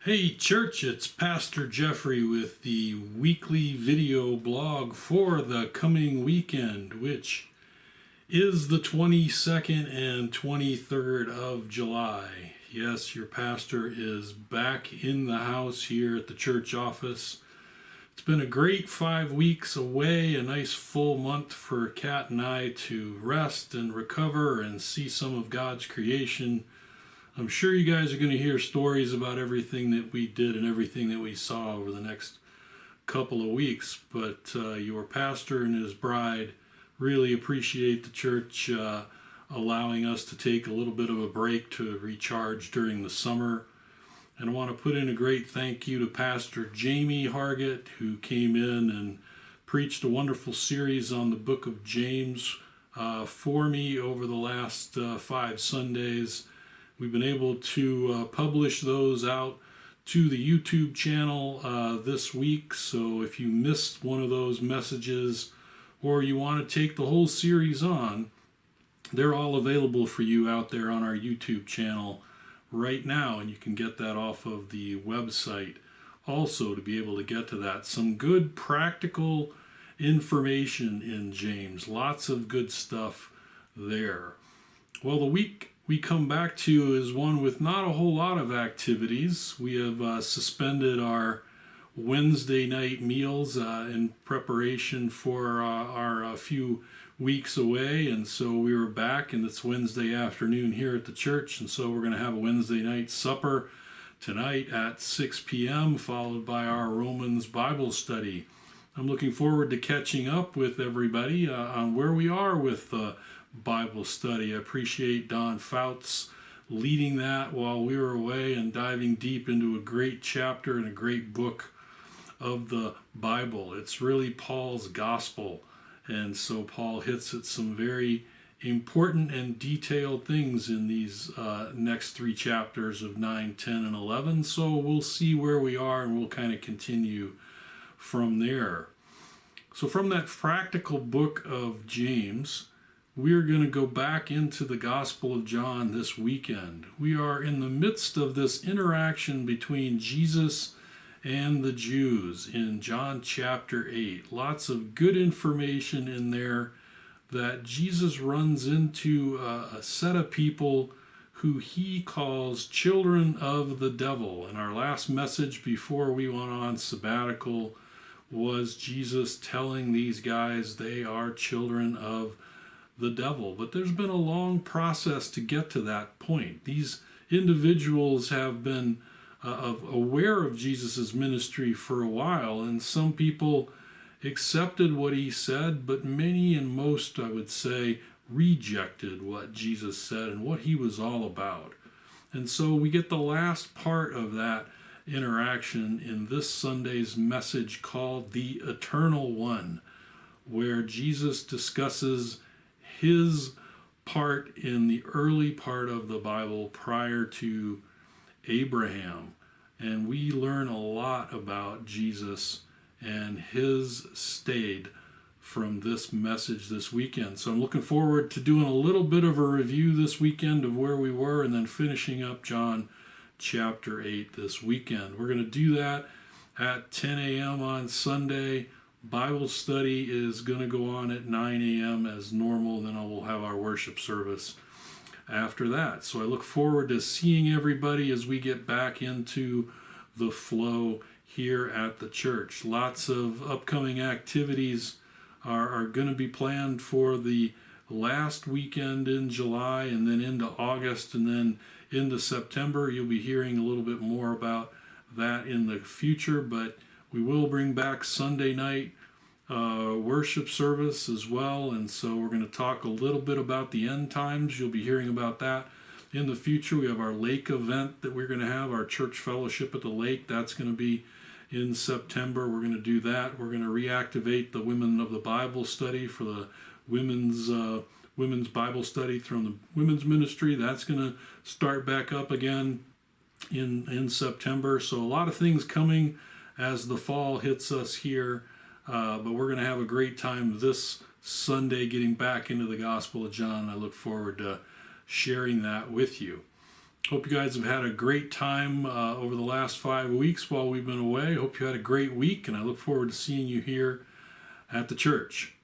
Hey church, it's Pastor Geoffrey with the weekly video blog for the coming weekend, which is the 22nd and 23rd of July. Yes, your pastor is back in the house here at the church office. It's been a great 5 weeks away, a nice full month for Kat and I to rest and recover and see some of God's creation. I'm sure you guys are going to hear stories about everything that we did and everything that we saw over the next couple of weeks, but your pastor and his bride really appreciate the church allowing us to take a little bit of a break to recharge during the summer. And I want to put in a great thank you to Pastor Jamie Hargett, who came in and preached a wonderful series on the book of James for me over the last 5 Sundays. We've been able to publish those out to the YouTube channel this week. So if you missed one of those messages or you want to take the whole series on, they're all available for you out there on our YouTube channel right now. And you can get that off of the website also to be able to get to that. Some good practical information in James. Lots of good stuff there. Well, the week we come back to is one with not a whole lot of activities. We have suspended our Wednesday night meals in preparation for our few weeks away, and so we were back, and it's Wednesday afternoon here at the church, and so we're going to have a Wednesday night supper tonight at 6 p.m., followed by our Romans Bible study. I'm looking forward to catching up with everybody on where we are with Bible study. I appreciate Don Fouts leading that while we were away and diving deep into a great chapter and a great book of the Bible. It's really Paul's gospel, and so Paul hits at some very important and detailed things in these next 3 chapters of 9, 10, and 11. So we'll see where we are, and we'll kind of continue from there. So from that practical book of James, we're going to go back into the Gospel of John this weekend. We are in the midst of this interaction between Jesus and the Jews in John chapter 8. Lots of good information in there that Jesus runs into a set of people who he calls children of the devil. And our last message before we went on sabbatical was Jesus telling these guys they are children of the devil. But there's been a long process to get to that point. These individuals have been aware of Jesus' ministry for a while, and some people accepted what he said, but many and most, I would say, rejected what Jesus said and what he was all about. And so we get the last part of that interaction in this Sunday's message called The Eternal One, where Jesus discusses his part in the early part of the Bible prior to Abraham. And we learn a lot about Jesus and his state from this message this weekend. So I'm looking forward to doing a little bit of a review this weekend of where we were and then finishing up John chapter 8 this weekend. We're going to do that at 10 a.m. on Sunday. Bible study is going to go on at 9 a.m. as normal, then we'll have our worship service after that. So I look forward to seeing everybody as we get back into the flow here at the church. Lots of upcoming activities are going to be planned for the last weekend in July and then into August and then into September. You'll be hearing a little bit more about that in the future, but we will bring back Sunday night worship service as well, and so we're going to talk a little bit about the end times. You'll be hearing about that in the future. We have our lake event that we're going to have, our church fellowship at the lake. That's going to be in September. We're going to do that. We're going to reactivate the Women of the Bible study for the women's Bible study from the women's ministry. That's going to start back up again in September. So a lot of things coming as the fall hits us here, but we're going to have a great time this Sunday getting back into the Gospel of John. I look forward to sharing that with you. Hope you guys have had a great time over the last 5 weeks while we've been away. Hope you had a great week, and I look forward to seeing you here at the church.